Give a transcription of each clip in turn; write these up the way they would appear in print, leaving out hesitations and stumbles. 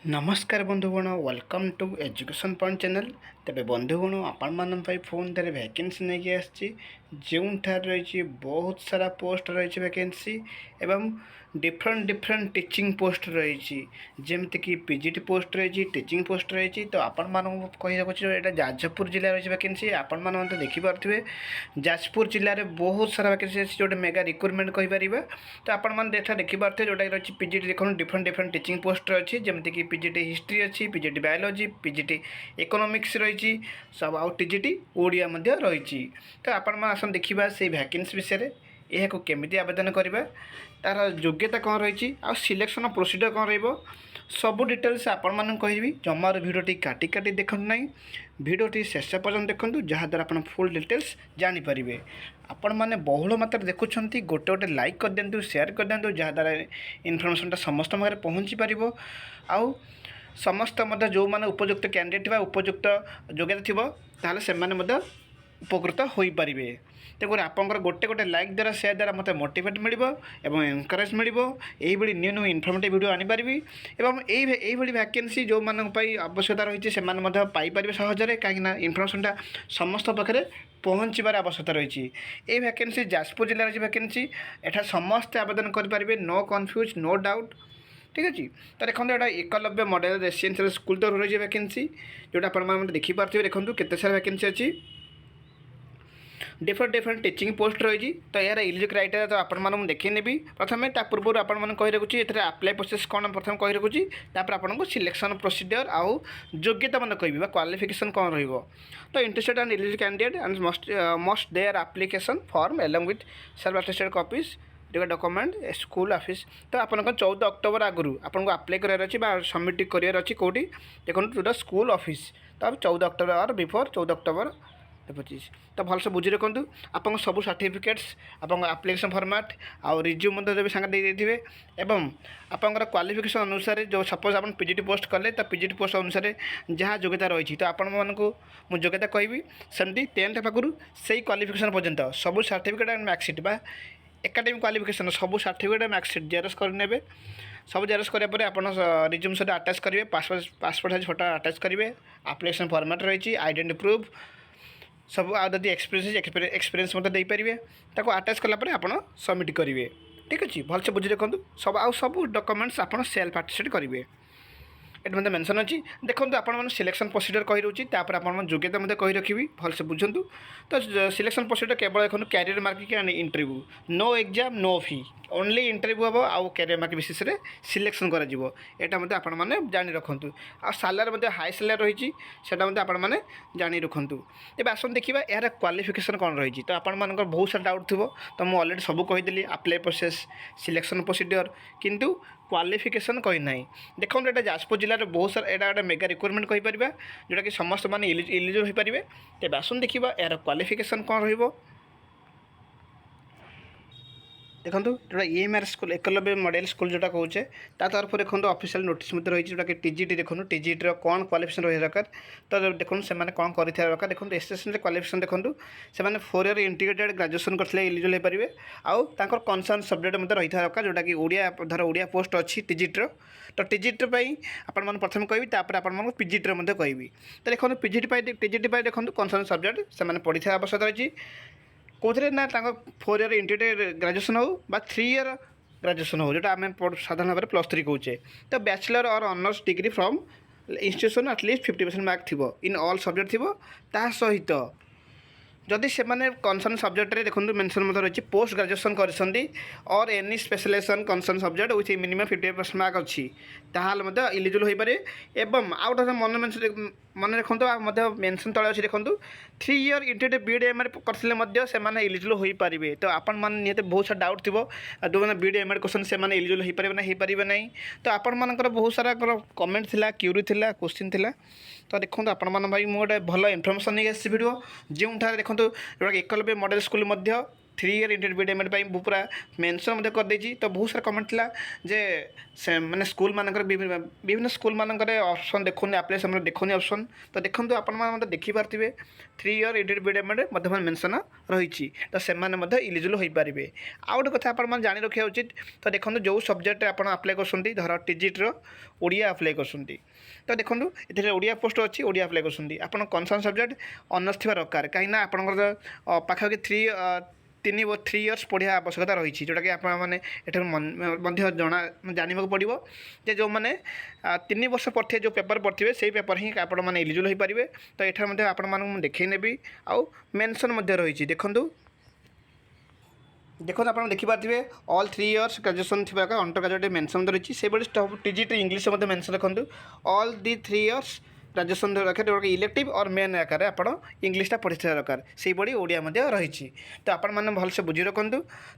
नमस्कार बंधुगण welcome to education point channel. तेरे बंधुगण आपण फोन थे वैकेंसी नहीं आसी जो रही बहुत सारा पोस्ट रही वैकेंसी एवं डिफरेंट डिफरेंट टीचिंग पोस्ट रही जमती कि पीजीटी पोस्ट रही टीचिंग पोस्ट रही। तो आपण मान कह जाजपुर जिले रही वैकेंसी आपण मैंने देखिपे जाजपुर जिले में बहुत सारा वैकेंसी अच्छी जो मेगा रिक्रुटमेंट कहीपर। तो आपण मैंने देखिपे जोटा रही पीजीटी देखो डिफरेंट डिफरेंट टीचिंग पोस्ट अच्छी जमती कि पीजीटी हिस्ट्री अच्छी पीजीटी बायोलॉजी पीजीटी इकोनॉमिक्स रही सब आउ टीजीटी ओडिया रही। तो आपण मैंने आसन देखा से वैकेंसी विषय यह केमी आवेदन करवा तार योग्यता कौन रही आ सिलेक्शन प्रोसीजर कौन रबू डिटेल्स आपण मानक कहि जमार भिडियोटी काटी काटी देखु ना भिडियोटी शेष पर्यटन देखूँ जहाँद्वारा आप फुल डिटेल्स जानीपर। आपण मैंने बहुल मात्रा देखुं गोटे गोटे लाइक कर दिंतु शेयर कर दिंतु जहाँद्वारा इनफर्मेशनटा समस्त पाखे पहुँची पार आउ समस्त जो मैंने उपयुक्त कैंडिडेट बा उपयुक्त योग्यता थी ताहले से उपकृत हो पारे। तेणुकर आपंकर गोटे गोटे लाइक द्वारा शेयर द्वारा मत मोटिवेट मिल एनकरेज मिल यही न्यू न्यू इनफर्मेटिव वीडियो आनीपारि एवं यही वैकेंसी जो मानी आवश्यकता रही है पाइपर सहजरे कहीं इनफर्मेशनटा समस्त पाखे पहुँचार आवश्यकता रही। ये वैकेंसी जाजपुर जिले रही वैकेंसी एटा समस्ते आवेदन करेंगे नो कन्फ्यूज नो डाउट। ठीक अच्छे। तो देखो यहाँ एकलव्य मॉडल रेसिडेंशियल स्कूल तो रही वैकेंसी जोटा आप देखिपे देखो केते सारा वैकेंसी अच्छी डिफरेंट डिफरेंट टीचिंग पोस्ट रही। तो यार इलिजिबल क्राइटेरिया तो आपको देखी प्रथम पूर्व आपको कही रखुच्छी ये आप्लाय प्रोसेस कौन प्रथम कही रखुच्छी आपको सिलेक्शन प्रोसीजर आउ योग्यता मैंने कह क्वालिफिकेशन कौन रही। तो interested and eligible candidate and must their application form along with self attested copies document school office. तो आप 14 अक्टोबर आगु आपको अप्लाई करार सबमिट करार कौटी देखो टू द स्कूल ऑफिस। तो आप 14 अक्टोबर और बिफोर 14 अक्टोबर 25। तो भलसे बुझी रखु आप सब सर्टिफिकेट्स आप एप्लिकेशन फॉर्मेट आउ रिज्यूम भी सांगे देते एवं आपंकर क्वालिफिकेशन अनुसार जो सपोज आप पीजीटी पोस्ट कले तो पीजीटी पोस्ट अनुसार जहाँ योग्यता रही तो आपण मानू मुझे योग्यता कहि सेमती 10th पाखु से क्वालिफिकेशन पर्यंत सब सर्टिफिकेट एंड मार्कशीट बा एकाडेमिक क्वालिफिकेशन सब सर्टिफिकेट मार्कशीट जेरक्स कर सब जेरक्स करापर आप रिज्यूम सहित आटाच करेंगे पासपोर्ट साइज फोटो आटाच करेंगे एप्लिकेशन फॉर्मेट रही आइडेंटिटी प्रूफ सब आदि एक्सपीरियंस मत देपारे ताको आटाच कलापर आप सबमिट करेंगे। ठीक अच्छे भलसे बुझी रखु सब आउ सब डॉक्यूमेंट्स आप सेल्फ अटेस्टेड करेंगे ये मतलब मेंशन अच्छी देखो आप सिलेक्शन प्रोसीजर कही रोचे आप योग्यता मत कही रखी भलसे बुझु। तो सिलेक्शन प्रोसीजर केवल देखो career marking and interview no exam no fee only interview हम आउ कैरियर मार्क बेसिस सिलेक्शन कर आपने जानी रखु आ सालारी हाई सालारी रही है जानी रखु। ए आसन देखा यार क्वालिफिकेशन कौन रही। तो आप बहुत सारा डाउट थो तो मुझे अलरेडी सब कहीदेली अप्लाई प्रोसेस सिलेक्शन प्रोसीजर किंतु क्वालिफिकेशन कही ना देखो ये जाजपुर जिले में बहुत सारा यहाँ गोटे मेगा रिक्रुटमेंट कहीपर जोटा कि समस्त मैंने इलिजिबल हो पारे। तेज आसन देखा यार क्वालिफिकेशन कौन रही देखो जोटा EMR school Eklavya model school जोटा कहे तरफ देखो ऑफिशियल नोटिस रही जोटा कि टीजीटी देखो टीजीटी कौन क्वालिफिकेशन रही दरकार। तो देखो से कौन कर दरकार देखो एसएससी क्वालिफिकेशन देखो से 4 ईयर इंटीग्रेटेड ग्रेजुएशन करते इलिजिबल हो पारे आउ कनसर्न सब्जेक्ट रही दरकार जोटा कि ओडिया धर ओडिया पोस्ट अच्छी टीजीटी तो टीजीटी आपन प्रथम कहि आपको पीजीटी कहि। तो देखो टीजीटी देखो कनसर्न सब्जेक्ट से पढ़ी आवश्यकता रही कौन ना 4 ईयर इंटीग्रेटेड ग्रेजुएशन हो 3 ईयर ग्रेजुएशन हो जोटा आम साधारण भाव में +3 कहे। तो बैचलर और honours degree from institution at least 50% mark थी इन ऑल सब्जेक्ट थी ता सहित जदि से कनसर्न सब्जेक्ट देखो मेंशन रही पोस्ट ग्रेजुएशन कर और any specialization concern subject with minimum 50% mark अच्छी ताल इलिजिबल हो पारे। एवं आउट मन मन रखु मेंशन तले अच्छी देखो 3 ईयर इंटीग्रेटेड BEd करते से इलिजिबल हो पारे। तो आपण मैंने निहत बहुत सारा डाउट थी जो मैंने BEd क्वेश्चन से इलिजिबल हो पारे ना हो पारे ना। तो आपण मानकर बहुत सारा कमेंट थिला क्यूरी थिला क्वेश्चन थिला। तो देखो आपण भाई मुझे भल इनफर्मेशन नहीं आसी भिडियो जो देखो Eklavya model school three year intermediate पूरा मेंशन कर देती। तो बहुत सारा कमेंट था जे से मैंने स्कूल मानकर विभिन्न स्कूल मानकर ऑप्शन देखुनि अप्लाई समय देखुनि ऑप्शन। तो देखो आप देखिपारे थ्री इयर इंटरमीडिएट मेंशन रही। तो से इलिजिबल हो पारे। आउ गोटे कथा आप जाणी रखा उचित। तो देखो जो सब्जेक्ट आप अप्लाई कर धर टीजीटी ओडिया अप्लाई कर। तो देखो ये ओडिया पोस्ट अच्छी ओडिया अप्लाई कर आप कनसर्न सब्जेक्ट ऑनर्स थी दरकार कहीं आपंकर पाखापाखि 3 इयर्स पढ़ा आवश्यकता रही जोटा कि आपने जना जानवा पड़ो जे जो मैंने 3 वर्ष पढ़े जो पेपर पढ़े से पेपर ही आपने इलिजिबल हो पारे। तो ये आपको देखी नेबी आउ मेंशन रही। देखो देखो आप देखिपारे ऑल 3 इयर्स ग्रेजुएशन थी अंडर ग्रेजुएट मेंशन रही से टीजीटी इंग्लिश मेंशन रखुद ऑल दी 3 इयर्स ग्रेजुएशन रखे इलेक्टिव और मेन आकार आप इंग्लीटा पढ़ी दरकार से बड़ी ओडिया रही। तो आपण मैंने भलसे बुझी रखुद।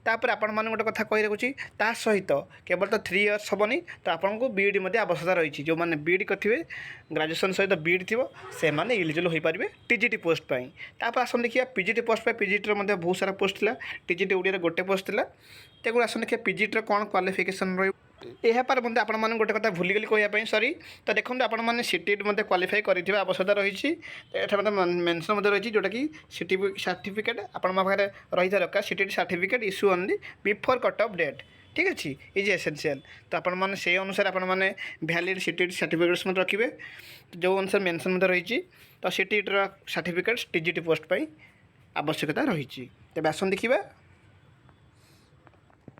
तापर आपण मैंने गोटे कथा कही रखुच्छी ता सहित केवल तो 3 इयर्स हेनी तो आपको बीईडी आवश्यकता रही। जो मैंने बीईडी करेंगे ग्रेजुएशन सहित बीईडी थी से मैंने इलिजिबल हो पारे टीजीटी पोस्ट पाई। तापर आसन देखिए पीजीटी पोस्ट पाई पीजीटी बहुत सारा पोस्ट था टीजीटी ओडिया गोटे पोस्ट था। तेणु आसन देखिए पीजीटी कौन क्वालिफिकेशन रही यापर मत आप गोटे कथा भूलीगली कहवाई सरी। तो देखो आपने सीटेट मत क्वालिफाई कर आवश्यकता रही। तो मेंशन रही जोटा कि सीटी सर्टिफिकेट आपरे रही दरकार CTET certificate issue on the before cut off date. ठीक अच्छे इज एसेंशियल। तो आपने से अनुसार आपने वैलिड सीटेट सर्टिफिकेट्स रखिए जो अनुसार मेंशन रही। तो सीटेट्र सर्टिफिकेट टीजीटी पोस्ट पर आवश्यकता रही। तेज आसन देखा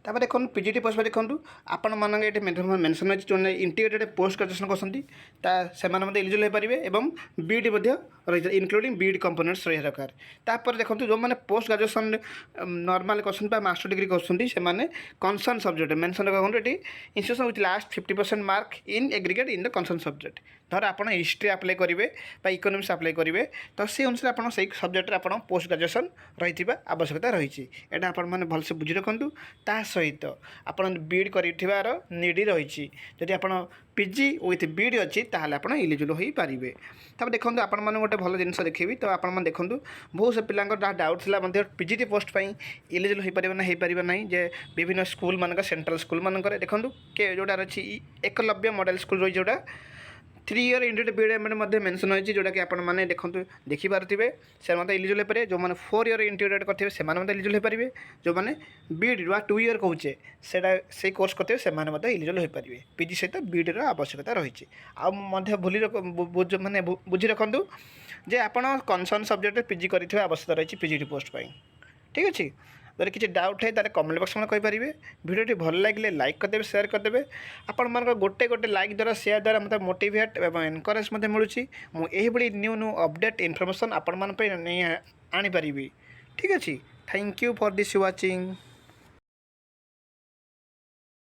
तापर देखो पीजीटी पोस्ट देखो आपण मान ये मेंशन अच्छी जो इंटीग्रेटेड पोस्ट ग्रेजुएशन कर इलिजिबल हो पारे और बीईडी रही इनक्लूडिंग बीईडी कंपोनेंट्स रही दरकार। तापर देखो जो मैंने पोस्ट ग्रेजुएशन नॉर्मल कर मास्टर डिग्री कर कनसर्न सब्जेक्ट मेंशन रखते ये institution with last 50% mark in aggregate in the concern subject. धर आप हिस्ट्री अप्लाई करेंगे इकोनॉमिक्स अप्लाई करेंगे तो से अनुसार आप सब्जेक्ट आप पोस्ट ग्रेजुएशन रही आवश्यकता रही। यहाँ आप भलसे बुझी रखुद। ता सहित आप बीईडी कर नीड रही जदि आप पीजी विथ बीईडी अच्छी ताहले आप इलिजिबल हो पारे। तब देखो आप गोटे भल जिनस देखी। तो आप देखो बहुत से पिला डाउट था पीजीटी पोस्ट पर इलिजिबल हो पारे ना हो पारे ना जे विभिन्न स्कूल मान सेंट्रल स्कूल मानक देखो के जोड़ा अच्छी एकलव्य मॉडल स्कूल रही जोड़ा 3 इयर इंटरमीडिएट मेंशन रही जोटा कि आपने देखो देखिपारे से इलिजिबल हो पारे। जो मैंने 4 इयर इंटरमीडिएट करेंगे से इलिजिबल हो पारे। जो मैंने बीईडी 2 इयर कहे से कोर्स करेंगे से इलिजिबल हो पारे। पीजी सहित बीईडी आवश्यकता रही। माने बुझी रखुद जे आप कनसर्न सब्जेक्ट पीजी कर आवश्यकता रही पीजीटी पोस्ट पर। ठीक अच्छे जब किसी डाउट है तारे कमेंट बॉक्स में कहींपारे। वीडियो भल लगे लाइक करदे शेयर करदे। आपण मान गोटे गोटे लाइक द्वारा शेयर द्वारा मतलब मोटिवेट और एनकरेज मिलूँ मुझे न्यू न्यू अपडेट इनफर्मेशन आपण आनी पारि। ठीक अच्छे thank you for this watching.